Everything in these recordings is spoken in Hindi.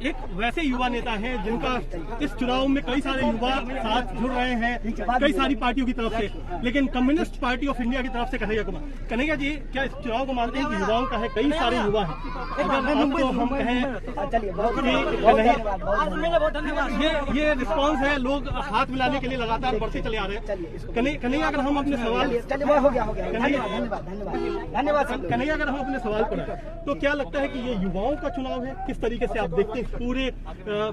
एक वैसे युवा नेता हैं जिनका इस चुनाव में कई सारे युवा साथ जुड़ रहे हैं कई सारी पार्टियों की तरफ से, लेकिन कम्युनिस्ट पार्टी ऑफ इंडिया की तरफ से कन्हैया कुमार। कन्हैया जी, क्या इस चुनाव को मानते हैं कि युवाओं का है, कई सारे युवा हैं, अगर आपको हम कहें ये रिस्पॉन्स है, लोग हाथ मिलाने के लिए लगातार बढ़ते चले आ रहे हैं। कन्हैया, अगर हम अपने सवाल कन्हैया अगर हम अपने सवाल पर आए तो क्या लगता है कि ये युवाओं का चुनाव है? किस तरीके से आप देखते हैं पूरे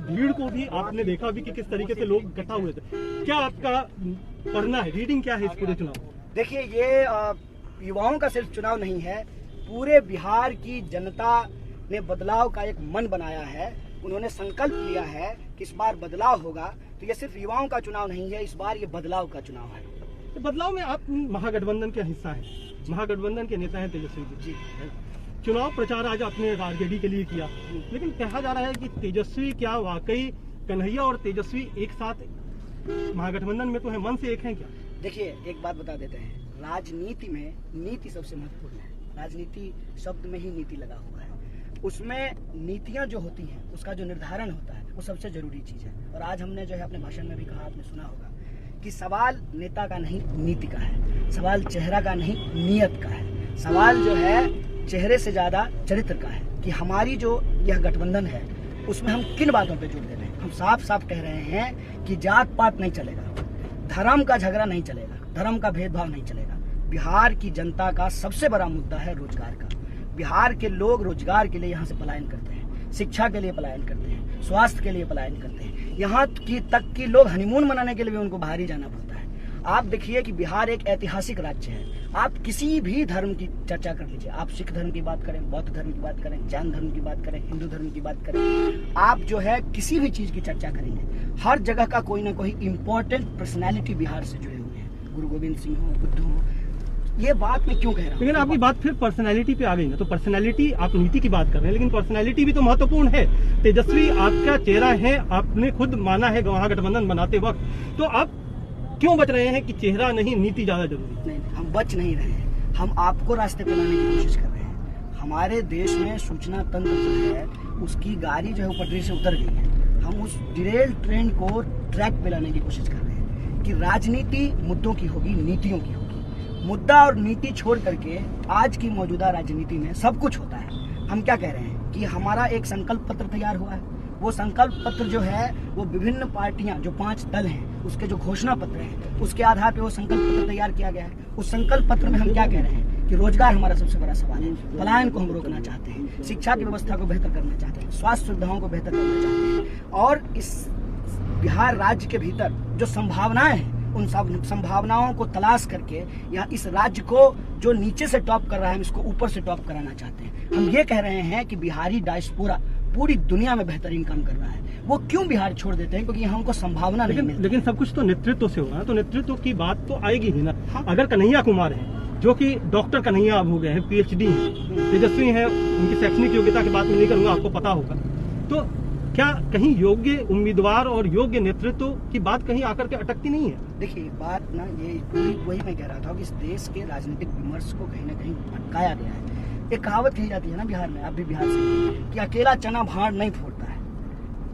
भीड़ को भी आपने देखा भी कि किस तरीके से लोग इकट्ठा हुए थे, क्या आपका पढ़ना है, रीडिंग क्या है इस पूरे चुनाव? देखिए, ये युवाओं का सिर्फ चुनाव नहीं है, पूरे बिहार की जनता ने बदलाव का एक मन बनाया है। उन्होंने संकल्प लिया है कि इस बार बदलाव होगा। तो ये सिर्फ युवाओं का चुनाव नहीं है, इस बार ये बदलाव का चुनाव है। तो बदलाव में आप महागठबंधन का हिस्सा है, महागठबंधन के नेता हैं तेजस्वी जी। चुनाव प्रचार आज आपने आरजेडी के लिए किया, लेकिन कहा जा रहा है कि तेजस्वी, क्या वाकई कन्हैया और तेजस्वी एक साथ महागठबंधन में तो है, मन से एक हैं क्या? देखिए, एक बात बता देते हैं, राजनीति में नीति सबसे महत्वपूर्ण है। राजनीति शब्द में ही नीति लगा हुआ है, उसमें नीतियां जो होती हैं उसका जो निर्धारण होता है वो सबसे जरूरी चीज है। और आज हमने जो है अपने भाषण में भी कहा, आपने सुना होगा कि सवाल नेता का नहीं नीति का है, सवाल चेहरा का नहीं नीयत का है, सवाल जो है चेहरे से ज्यादा चरित्र का है कि हमारी जो यह गठबंधन है उसमें हम किन बातों पे जोर दे रहे हैं। हम साफ साफ कह रहे हैं कि जात पात नहीं चलेगा, धर्म का झगड़ा नहीं चलेगा, धर्म का भेदभाव नहीं चलेगा। बिहार की जनता का सबसे बड़ा मुद्दा है रोजगार का। बिहार के लोग रोजगार के लिए यहाँ से पलायन करते हैं, शिक्षा के लिए पलायन करते हैं, स्वास्थ्य के लिए पलायन करते हैं, यहाँ की तक कि लोग हनीमून मनाने के लिए भी उनको बाहर ही जाना पड़ता है। आप देखिए कि बिहार एक ऐतिहासिक राज्य है। आप किसी भी धर्म की चर्चा कर लीजिए, आप सिख धर्म की बात करें, बौद्ध धर्म की बात करें, जैन धर्म की बात करें, हिंदू धर्म की बात करें, आप जो है किसी भी चीज की चर्चा करेंगे, हर जगह का कोई ना कोई इम्पोर्टेंट पर्सनैलिटी बिहार से जुड़े हुए हैं। गुरु गोविंद सिंह हो, बुद्ध हो। ये बात मैं क्यों कह रहा हूँ? लेकिन आपकी बात फिर पर्सनैलिटी पे आ गई ना, तो पर्सनैलिटी, आप नीति की बात कर रहे हैं लेकिन पर्सनैलिटी भी तो महत्वपूर्ण है। तेजस्वी आपका चेहरा है, आपने खुद माना है महागठबंधन बनाते वक्त, तो आप क्यों बच रहे हैं कि चेहरा नहीं नीति ज्यादा जरूरी? नहीं, हम बच नहीं रहे हैं, हम आपको रास्ते पे लाने की कोशिश कर रहे हैं। हमारे देश में सूचना तंत्र जो है उसकी गाड़ी जो है पटरी से उतर गई है। हम उस डिरेल ट्रेन को ट्रैक पे लाने की कोशिश कर रहे हैं कि राजनीति मुद्दों की होगी, नीतियों की होगी। मुद्दा और नीति छोड़ करके आज की मौजूदा राजनीति में सब कुछ होता है। हम क्या कह रहे हैं कि हमारा एक संकल्प पत्र तैयार हुआ है, वो संकल्प पत्र जो है वो विभिन्न पार्टियां, जो 5 दल हैं, उसके जो घोषणा पत्र हैं, उसके आधार पे वो संकल्प पत्र तैयार किया गया है। उस संकल्प पत्र में हम क्या कह रहे हैं कि रोजगार हमारा सबसे बड़ा सवाल है, पलायन को हम रोकना चाहते हैं, शिक्षा की व्यवस्था को बेहतर करना चाहते हैं, स्वास्थ्य सुविधाओं को बेहतर करना चाहते हैं, और इस बिहार राज्य के भीतर जो संभावनाएं हैं उन सब संभावनाओं को तलाश करके या इस राज्य को जो नीचे से टॉप कर रहा है हम इसको ऊपर से टॉप कराना चाहते हैं। हम ये कह रहे हैं कि बिहारी डायस्पोरा पूरी दुनिया में बेहतरीन काम कर रहा है, वो क्यों बिहार छोड़ देते हैं? क्योंकि हमको संभावना नहीं मिलती। लेकिन सब कुछ तो नेतृत्व से होगा, तो नेतृत्व की बात तो आएगी ही ना। हाँ। अगर कन्हैया कुमार है जो कि डॉक्टर कन्हैया अब हो गए हैं, PhD हैं, तेजस्वी है, उनकी शैक्षणिक योग्यता की बात मैं नहीं करूंगा, आपको पता होगा, तो क्या कहीं योग्य उम्मीदवार और योग्य नेतृत्व की बात कहीं आकर के अटकती नहीं है? देखिए, बात ना ये पूरी वही मैं कह रहा था कि इस देश के राजनीतिक विमर्श को कहीं ना कहीं भटकाया गया है। एक कहावत कही जाती है ना बिहार में, आप भी बिहार से, कि अकेला चना भाड़ नहीं फोड़ता है।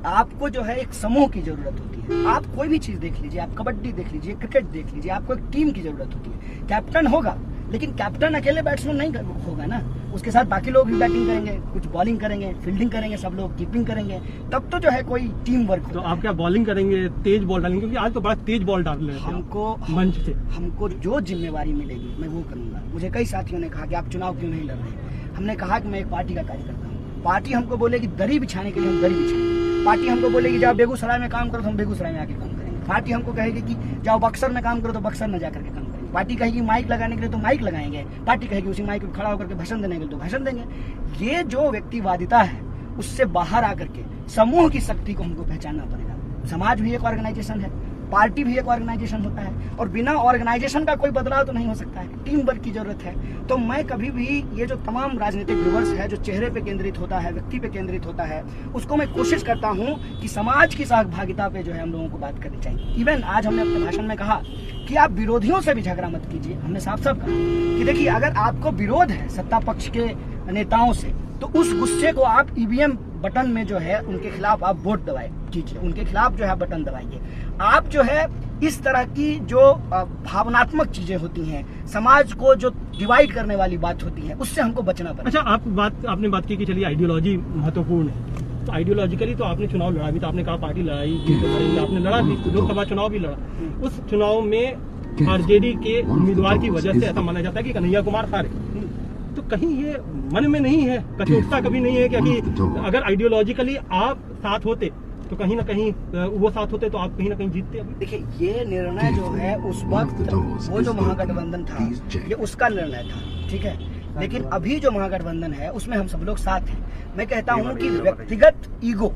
आपको जो है एक समूह की जरूरत होती है। आप कोई भी चीज देख लीजिए, आप कबड्डी देख लीजिए, क्रिकेट देख लीजिए, आपको एक टीम की जरूरत होती है। कैप्टन होगा, लेकिन कैप्टन अकेले बैट्समैन नहीं होगा ना, उसके साथ बाकी लोग भी बैटिंग करेंगे, कुछ बॉलिंग करेंगे, फील्डिंग करेंगे, सब लोग कीपिंग करेंगे, तब तो जो है कोई टीम वर्क। तो आप क्या बॉलिंग करेंगे, तेज बॉल डालेंगे? क्योंकि आज तो बड़ा तेज बॉल डाल रहे हैं मंच से। हमको जो जिम्मेवारी मिलेगी मैं वो करूंगा। मुझे कई साथियों ने कहा कि आप चुनाव क्यों नहीं लड़ रहे? हमने कहा कि मैं एक पार्टी का कार्य करता हूँ। पार्टी हमको बोलेगी दरी बिछाने के लिए हम दरी बिछाएंगे, पार्टी हमको बोलेगी जाओ बेगूसराय में काम करो तो हम बेगूसराय में आके काम करेंगे, पार्टी हमको कहेगी कि जाओ बक्सर में काम करो तो बक्सर में जाकर के काम करेंगे, पार्टी कहेगी माइक लगाने के लिए तो माइक लगाएंगे, पार्टी कहेगी उसी माइक पर खड़ा होकर के भाषण देने के लिए तो भाषण देंगे। ये जो व्यक्तिवादिता है उससे बाहर आकर के समूह की शक्ति को हमको पहचानना पड़ेगा। समाज भी एक ऑर्गेनाइजेशन है, पार्टी भी एक ऑर्गेनाइजेशन होता है, और बिना ऑर्गेनाइजेशन का कोई बदलाव तो नहीं हो सकता है। टीम वर्क की जरूरत है। तो मैं कभी भी ये जो तमाम राजनीतिक विमर्श है जो चेहरे पे केंद्रित होता है, व्यक्ति पे केंद्रित होता है, उसको मैं कोशिश करता हूँ कि समाज की सहभागिता पे जो है हम लोगों को बात करनी चाहिए। इवन आज हमने अपने भाषण में कहा कि आप विरोधियों से भी झगड़ा मत कीजिए। हमने साफ साफ कहा कि देखिए, अगर आपको विरोध है सत्ता पक्ष के नेताओं से तो उस गुस्से को आप EVM बटन में जो है उनके खिलाफ आप वोट दबाए कीजिए, उनके खिलाफ जो है बटन दबाइए। आप जो है इस तरह की जो भावनात्मक चीजें होती हैं, समाज को जो डिवाइड करने वाली बात होती है, उससे हमको बचना पड़ेगा। अच्छा, आपने बात की कि चलिए आइडियोलॉजी महत्वपूर्ण है, तो आइडियोलॉजिकली तो आपने चुनाव लड़ा भी, तो आपने कहा पार्टी लड़ाई, आपने लड़ा भी, लोकसभा चुनाव भी लड़ा। उस चुनाव में आरजेडी के उम्मीदवार की वजह से ऐसा माना जाता है कि कन्हैया कुमार हारे, तो कहीं ये मन में नहीं है, कचोटता कभी नहीं है क्या कि अगर आइडियोलॉजिकली आप साथ होते तो कहीं ना कहीं वो साथ होते तो आप कहीं ना कहीं जीतते? अभी देखिए, ये निर्णय जो है उस वक्त वो जो महागठबंधन था ये उसका निर्णय था, ठीक है, लेकिन अभी जो महागठबंधन है उसमें हम सब लोग साथ हैं। मैं कहता हूं कि व्यक्तिगत ईगो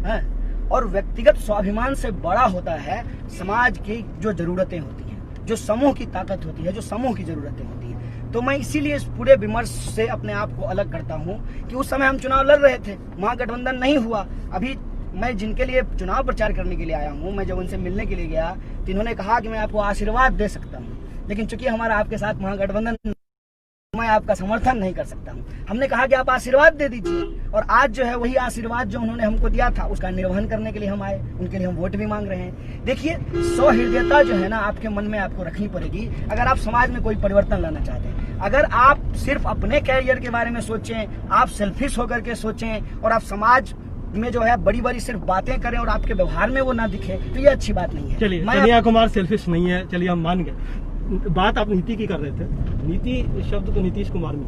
है और व्यक्तिगत स्वाभिमान से बड़ा होता है समाज की जो जरूरतें होती हैं, जो समूह की ताकत होती है, जो समूह की जरूरतें होती हैं। तो मैं इसीलिए इस पूरे विमर्श से अपने आप को अलग करता हूं कि उस समय हम चुनाव लड़ रहे थे, महागठबंधन नहीं हुआ। अभी मैं जिनके लिए चुनाव प्रचार करने के लिए आया हूं, मैं जब उनसे मिलने के लिए गया तो इन्होंने कहा कि मैं आपको आशीर्वाद दे सकता हूं, लेकिन चूंकि हमारा आपके साथ महागठबंधन, मैं आपका समर्थन नहीं कर सकता हूं। हमने कहा कि आप आशीर्वाद दे दीजिए, और आज जो है वही आशीर्वाद जो उन्होंने हमको दिया था उसका निर्वहन करने के लिए हम आए, उनके लिए हम वोट भी मांग रहे हैं। देखिए, सहृदयता जो है ना आपके मन में आपको रखनी पड़ेगी अगर आप समाज में कोई परिवर्तन लाना चाहते हैं। अगर आप सिर्फ अपने कैरियर के बारे में सोचें, आप सेल्फिश होकर के सोचें और आप समाज में जो है बड़ी बड़ी सिर्फ बातें करें और आपके व्यवहार में वो ना दिखे, तो ये अच्छी बात नहीं है। चलिए, कन्हैया कुमार सेल्फिश नहीं है, चलिए हम मान गए। बात आप नीति की कर रहे थे, नीति शब्द तो नीतीश कुमार में,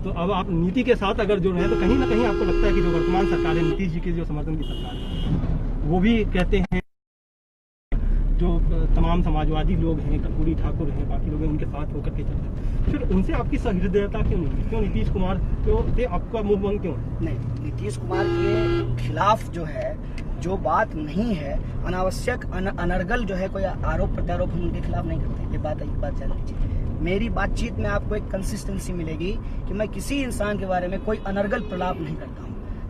तो अब आप नीति के साथ अगर जुड़ रहे हैं तो कहीं ना कहीं आपको लगता है कि जो वर्तमान सरकार है, नीतीश जी की जो समर्थन की सरकार है, वो भी कहते हैं जो तमाम समाजवादी लोग हैं, कर्पूरी ठाकुर हैं, बाकी लोग हैं, उनके साथ होकर के चलते हैं, फिर उनसे आपकी सहृदयता क्यों नहीं है? क्यों नीतीश कुमार से आपका मुंह बंद क्यों है? नहीं, नीतीश कुमार के खिलाफ जो है जो बात नहीं है, अनावश्यक अनर्गल जो है कोई आरोप प्रत्यारोप हम उनके खिलाफ नहीं करते। ये बात जान लीजिए। मेरी बातचीत में आपको एक कंसिस्टेंसी मिलेगी कि मैं किसी इंसान के बारे में कोई अनर्गल प्रलाप नहीं करता हूँ।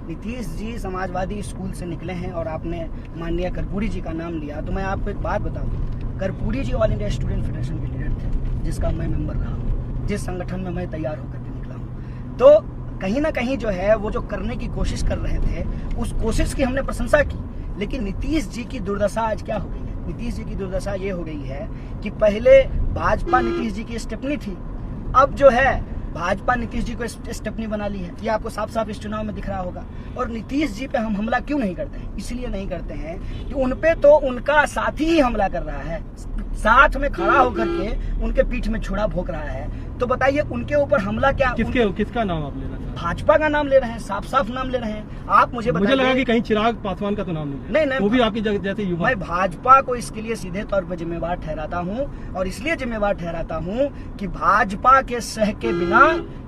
नीतीश जी समाजवादी स्कूल से निकले हैं और आपने माननीय कर्पूरी जी का नाम लिया, तो मैं आपको एक बात बताऊँ, Karpoori ji all India student federation के लीडर थे, जिसका मैं मेंबर रहा हूँ, जिस संगठन में मैं तैयार होकर के निकला हूँ। तो कहीं ना कहीं जो है वो जो करने की कोशिश कर रहे थे, उस कोशिश की हमने प्रशंसा की। लेकिन नीतीश जी की दुर्दशा आज क्या हो गई है? नीतीश जी की दुर्दशा ये हो गई है कि पहले भाजपा नीतीश जी की स्टेपनी थी, अब जो है भाजपा नीतीश जी को स्टेपनी बना ली है। ये आपको साफ साफ इस चुनाव में दिख रहा होगा। और नीतीश जी पे हम हमला क्यों नहीं करते हैं? इसलिए नहीं करते हैं कि उनपे तो उनका साथी ही हमला कर रहा है, साथ में खड़ा होकर के उनके पीठ में छुरा भोंक रहा है। तो बताइए उनके ऊपर हमला क्या? किसका नाम आप ले रहे हैं? भाजपा का नाम ले रहे हैं, साफ साफ नाम ले रहे हैं। आप मुझे लगा कि कहीं चिराग पासवान का तो नाम नहीं, वो भी आपकी जैसे युवा। मैं भाजपा को इसके लिए सीधे तौर पर जिम्मेवार ठहराता हूं, और इसलिए जिम्मेवार ठहराता हूं कि भाजपा के सह के बिना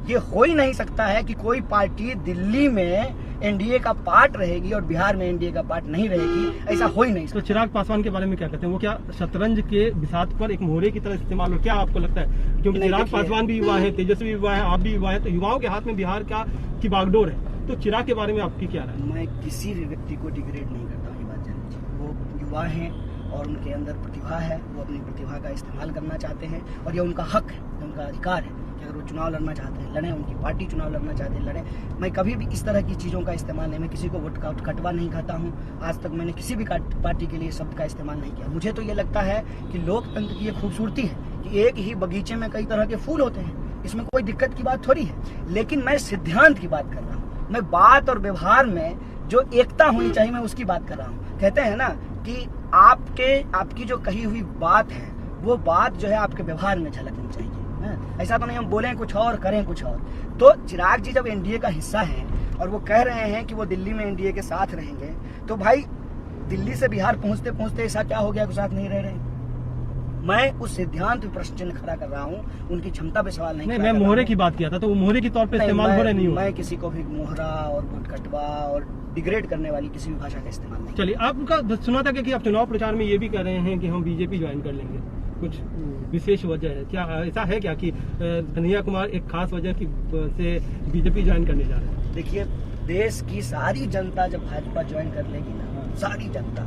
ये हो ही नहीं सकता है कि कोई पार्टी दिल्ली में एनडीए का पार्ट रहेगी और बिहार में एनडीए का पार्ट नहीं रहेगी, ऐसा हो ही नहीं सकता। तो चिराग पासवान के बारे में क्या कहते हैं? वो क्या शतरंज के बिसात पर एक मोहरे की तरह इस्तेमाल हो? क्या आपको लगता है? क्योंकि चिराग पासवान भी युवा है, तेजस्वी युवा है, आप भी युवा है, तो युवाओं के हाथ में बिहार की बागडोर है। तो चिराग के बारे में आपकी क्या राय? मैं किसी भी व्यक्ति को डिग्रेड नहीं करता हूँ, ये बात जान लीजिए। वो युवा है और उनके अंदर प्रतिभा है, वो अपनी प्रतिभा का इस्तेमाल करना चाहते हैं और ये उनका हक है, उनका अधिकार है कि अगर वो चुनाव लड़ना चाहते हैं लड़ें, उनकी पार्टी चुनाव लड़ना चाहते हैं लड़ें। मैं कभी भी इस तरह की चीज़ों का इस्तेमाल नहीं, मैं किसी को वोट कटवा नहीं खाता हूँ। आज तक मैंने किसी भी पार्टी के लिए शब्द का इस्तेमाल नहीं किया। मुझे तो ये लगता है कि लोकतंत्र की ये खूबसूरती है कि एक ही बगीचे में कई तरह के फूल होते हैं, इसमें कोई दिक्कत की बात थोड़ी है। लेकिन मैं सिद्धांत की बात कर रहा हूँ, मैं बात और व्यवहार में जो एकता होनी चाहिए मैं उसकी बात कर रहा हूँ। कहते हैं ना कि आपकी जो कही हुई बात है वो बात जो है आपके व्यवहार में झलकनी चाहिए। ऐसा तो नहीं हम बोलें कुछ और करें कुछ और। तो चिराग जी जब एनडीए का हिस्सा हैं और वो कह रहे हैं कि वो दिल्ली में एनडीए के साथ रहेंगे, तो भाई दिल्ली से बिहार पहुंचते पहुंचते ऐसा क्या हो गया कि साथ नहीं रह रहे? मैं उस सिद्धांत पे प्रश्न चिन्ह खड़ा कर रहा हूँ, उनकी क्षमता पे सवाल नहीं। मैं मोहरे की बात किया था, तो वो मोहरे के तौर पे इस्तेमाल हो रहे नहीं हो। मैं किसी को भी मोहरा और वोट कटवा और डिग्रेड करने वाली किसी भी भाषा का इस्तेमाल नहीं। चलिए, आपका सुना था कि आप चुनाव प्रचार में ये भी कह रहे हैं कि हम बीजेपी ज्वाइन कर लेंगे, कुछ विशेष वजह है क्या? ऐसा है क्या कि कन्हैया कुमार एक खास वजह की से बीजेपी ज्वाइन करने जा रहे हैं? देखिए, देश की सारी जनता जब भाजपा ज्वाइन कर लेगी ना, सारी जनता,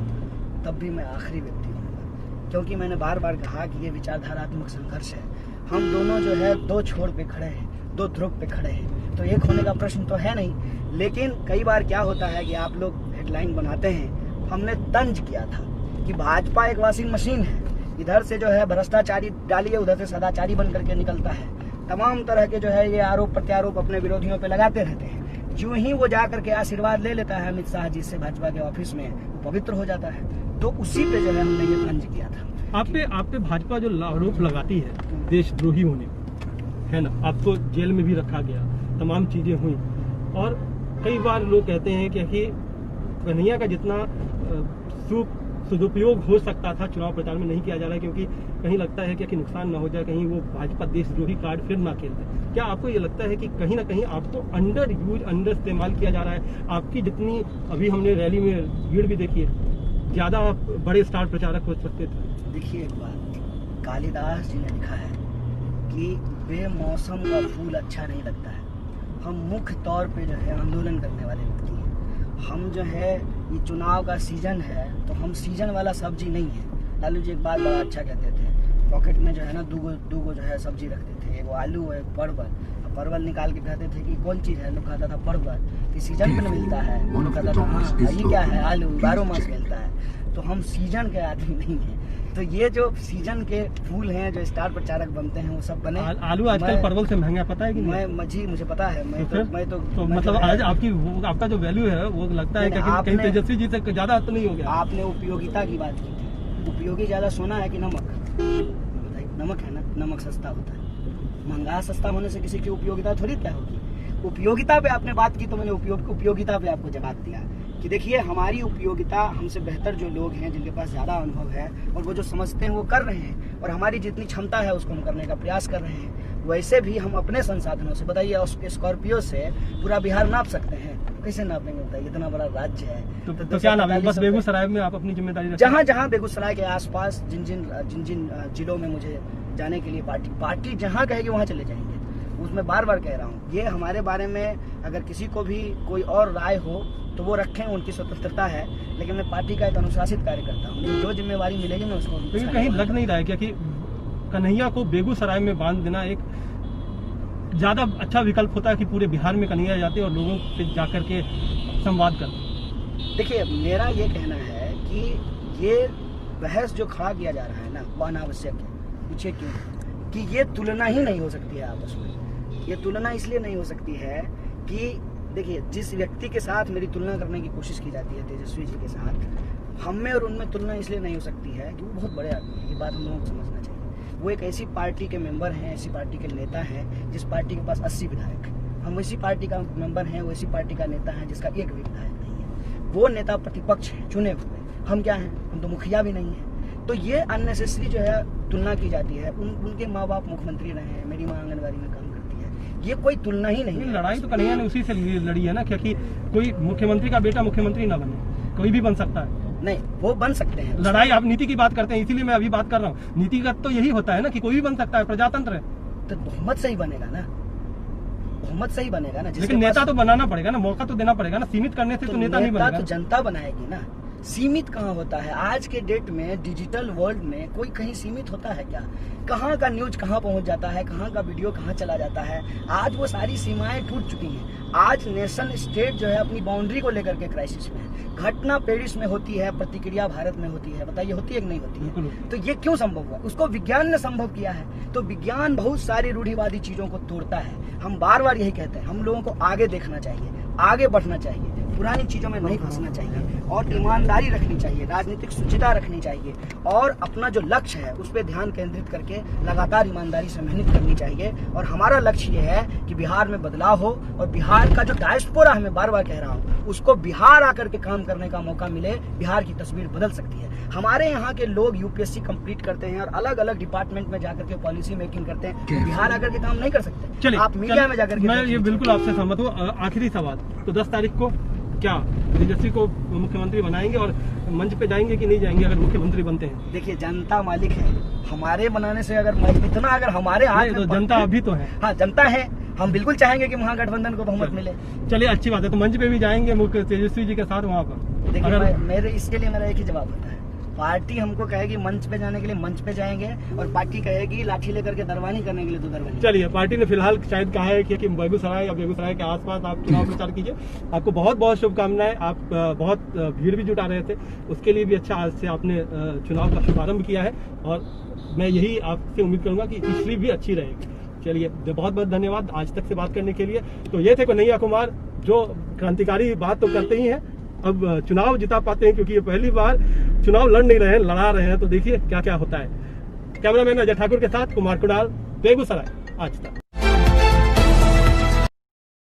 तब भी मैं आखिरी व्यक्ति हूँ, क्योंकि मैंने बार बार कहा कि ये विचारधारात्मक संघर्ष है। हम दोनों जो है दो छोर पे खड़े हैं, दो ध्रुव पे खड़े हैं, तो एक होने का प्रश्न तो है नहीं। लेकिन कई बार क्या होता है कि आप लोग हेडलाइन बनाते हैं, हमने तंज किया था कि भाजपा एक वॉशिंग मशीन है, इधर से जो है भ्रष्टाचारी डालिए, उधर से सदाचारी बन करके निकलता है, तमाम तरह के जो है ये आरोप प्रत्यारोप अपने विरोधियों पे लगाते रहते हैं। जो ही वो जा करके आशीर्वाद ले लेता है अमित शाह जी से भाजपा के ऑफिस में, वो पवित्र हो जाता है। तो उसी पे जो है हमने ये तंज किया था। आप पे भाजपा जो आरोप लगाती है देशद्रोही होने है ना, आपको जेल में भी रखा गया, तमाम चीजें हुई, और कई बार लोग कहते हैं कि कन्हैया का जितना सदुपयोग हो सकता था चुनाव प्रचार में नहीं किया जा रहा है, क्योंकि कहीं लगता है कि नुकसान ना हो जाए, कहीं वो भाजपा देशद्रोही कार्ड फिर ना खेल दे। क्या आपको ये लगता है कि कहीं ना कहीं आपको अंडर इस्तेमाल किया जा रहा है? आपकी जितनी अभी हमने रैली में भीड़ भी देखी है, ज्यादा बड़े स्टार प्रचारक हो सकते थे। देखिए एक बात, कालिदास जी ने लिखा है कि बेमौसम का फूल अच्छा नहीं लगता है। हम मुख्य तौर पे जो है आंदोलन करने वाले व्यक्ति हैं। हम जो है ये चुनाव का सीजन है, तो हम सीजन वाला सब्जी नहीं है। लालू जी एक बात बड़ा अच्छा कहते थे, पॉकेट में जो है ना दो जो है सब्जी रखते थे, एक आलू है, एक परवल। परवल निकाल के कहते थे कि कौन चीज़ है, लोग कहता था परवल, कि सीजन पे मिलता है, लोग कहता था हाँ ये क्या है, आलू 12 मास मिलता है। तो हम सीजन के आदमी नहीं है। तो ये जो सीजन के फूल हैं जो स्टार प्रचारक बनते हैं वो सब बने। आलू आजकल परवल से महंगा, पता है कि नहीं? मुझे पता है। तो मतलब आज आपका जो वैल्यू है वो लगता है कि कहीं तेजस्वी जी से ज्यादा तो नहीं हो गया? आपने उपयोगिता की बात की थी, उपयोगी ज्यादा सोना है कि नमक? नमक है ना, नमक सस्ता होता है। महंगा सस्ता होने से किसी की उपयोगिता थोड़ी तय होगी। उपयोगिता पे आपने बात की तो मैंने उपयोगिता पे आपको जवाब दिया कि देखिए हमारी उपयोगिता, हमसे बेहतर जो लोग हैं जिनके पास ज़्यादा अनुभव है और वो जो समझते हैं वो कर रहे हैं, और हमारी जितनी क्षमता है उसको हम करने का प्रयास कर रहे हैं। वैसे भी हम अपने संसाधनों से, बताइए स्कॉर्पियो से पूरा बिहार नाप सकते हैं? कैसे नापेंगे बताइए? इतना बड़ा राज्य है। तो क्या नाम है? बस बेगूसराय में आप अपनी जिम्मेदारी जहाँ जहाँ बेगूसराय के आसपास जिन जिन जिलों में मुझे जाने के लिए पार्टी जहाँ कहेगी वहाँ चले जाएंगे। उसमें बार बार कह रहा हूँ, ये हमारे बारे में अगर किसी को भी कोई और राय हो तो वो रखें, उनकी स्वतंत्रता है, लेकिन मैं पार्टी का एक अनुशासित कार्यकर्ता हूँ। जो जिम्मेवारी मिलेगी मैं उसको। लेकिन कहीं लग नहीं रहा है क्या कि कन्हैया को बेगूसराय में बांध देना एक ज्यादा अच्छा विकल्प होता है कि पूरे बिहार में कन्हैया जाते और लोगों से जाकर के संवाद करते? देखिए मेरा ये कहना है कि ये बहस जो खड़ा किया जा रहा है ना वो अनावश्यक है। पूछिए क्यों? कि ये तुलना ही नहीं हो सकती है आपस में। ये तुलना इसलिए नहीं हो सकती है कि देखिए जिस व्यक्ति के साथ मेरी तुलना करने की कोशिश की जाती है, तेजस्वी जी के साथ, हम में और उनमें तुलना इसलिए नहीं हो सकती है कि वो बहुत बड़े आदमी हैं। ये बात हम लोगों को समझना चाहिए। वो एक ऐसी पार्टी के मेंबर हैं, ऐसी पार्टी के नेता हैं जिस पार्टी के पास 80 विधायक हैं। हम वैसी पार्टी का मेंबर हैं, वैसी पार्टी का नेता है जिसका एक भी विधायक नहीं है। वो नेता प्रतिपक्ष हैं, चुने हुए। हम क्या हैं? हम तो मुखिया भी नहीं है। तो ये अननेसेसरी जो है तुलना की जाती है। उनके माँ बाप मुख्यमंत्री रहे हैं, मेरी माँ आंगनबाड़ी में काम करती है। ये कोई तुलना ही नहीं है। लड़ाई तो कन्हैया ने उसी से लड़ी है ना, क्योंकि कोई मुख्यमंत्री का बेटा मुख्यमंत्री ना बने, कोई भी बन सकता है। नहीं, वो बन सकते हैं। लड़ाई आप नीति की बात करते हैं, इसीलिए मैं अभी बात कर रहा हूँ। नीतिगत तो यही होता है ना कि कोई भी बन सकता है, प्रजातंत्र है। तो बहुमत से ही बनेगा ना, बहुमत से ही बनेगा ना। लेकिन नेता तो बनाना पड़ेगा ना, मौका तो देना पड़ेगा ना। सीमित करने से तो नेता नहीं बनेगा। तो जनता बनाएगी ना। सीमित कहाँ होता है? आज के डेट में डिजिटल वर्ल्ड में कोई कहीं सीमित होता है क्या? कहाँ का न्यूज कहाँ पहुँच जाता है, कहाँ का वीडियो कहाँ चला जाता है। आज वो सारी सीमाएं टूट चुकी हैं। आज नेशन स्टेट जो है अपनी बाउंड्री को लेकर के क्राइसिस में है। घटना पेरिस में होती है, प्रतिक्रिया भारत में होती है। बताइए होती है कि नहीं होती है? तो ये क्यों संभव हुआ? उसको विज्ञान ने संभव किया है। तो विज्ञान बहुत सारी रूढ़िवादी चीजों को तोड़ता है। हम बार बार यही कहते हैं, हम लोगों को आगे देखना चाहिए, आगे बढ़ना चाहिए, पुरानी चीजों में नहीं फंसना चाहिए और ईमानदारी रखनी चाहिए, राजनीतिक शुचिता रखनी चाहिए और अपना जो लक्ष्य है उस पर ध्यान केंद्रित करके लगातार ईमानदारी से मेहनत करनी चाहिए। और हमारा लक्ष्य ये है कि बिहार में बदलाव हो और बिहार का जो डायस्पोरा है, मैं बार बार कह रहा हूँ, उसको बिहार आकर के काम करने का मौका मिले। बिहार की तस्वीर बदल सकती है। हमारे यहाँ के लोग यूपीएससी कंप्लीट करते हैं और अलग अलग डिपार्टमेंट में जाकर के पॉलिसी मेकिंग करते हैं। बिहार आकर के काम नहीं कर सकते। चलिए आप मीडिया में जाकर के, मैं ये बिल्कुल आपसे सहमत हूँ। आखिरी सवाल, तो 10 तारीख को क्या तेजस्वी को मुख्यमंत्री बनाएंगे और मंच पे जाएंगे कि नहीं जाएंगे अगर मुख्यमंत्री बनते हैं? देखिए जनता मालिक है। हमारे बनाने से अगर इतना अगर हमारे हाथ में, तो जनता अभी तो है। हाँ जनता है। हम बिल्कुल चाहेंगे कि महागठबंधन को बहुमत मिले। चलिए अच्छी बात है। तो मंच पे भी जाएंगे तेजस्वी जी के साथ वहाँ पर? देखिए मेरे इसके लिए मेरा एक ही जवाब होता है, पार्टी हमको कहेगी मंच पे जाने के लिए मंच पे जाएंगे, और पार्टी कहेगी लाठी लेकर के दरवानी करने के लिए तो दरवानी। चलिए, पार्टी ने फिलहाल शायद कहा है कि बेगूसराय या बेगूसराय के आसपास आप चुनाव प्रचार कीजिए। आपको बहुत बहुत शुभकामनाएं। आप बहुत भीड़ भी जुटा रहे थे, उसके लिए भी अच्छा आज से आपने चुनाव का शुभारंभ किया है, और मैं यही आपसे उम्मीद करूंगा कि पिछली भी अच्छी रहेगी। चलिए, बहुत बहुत धन्यवाद आज तक से बात करने के लिए। तो ये थे कन्हैया कुमार, जो क्रांतिकारी बात तो करते ही हैं, अब चुनाव जिता पाते हैं, क्योंकि ये पहली बार चुनाव लड़ नहीं रहे हैं, लड़ा रहे हैं। तो देखिए क्या क्या होता है। कैमरामैन अजय ठाकुर के साथ कुमार कुणाल, बेगूसराय आज तक।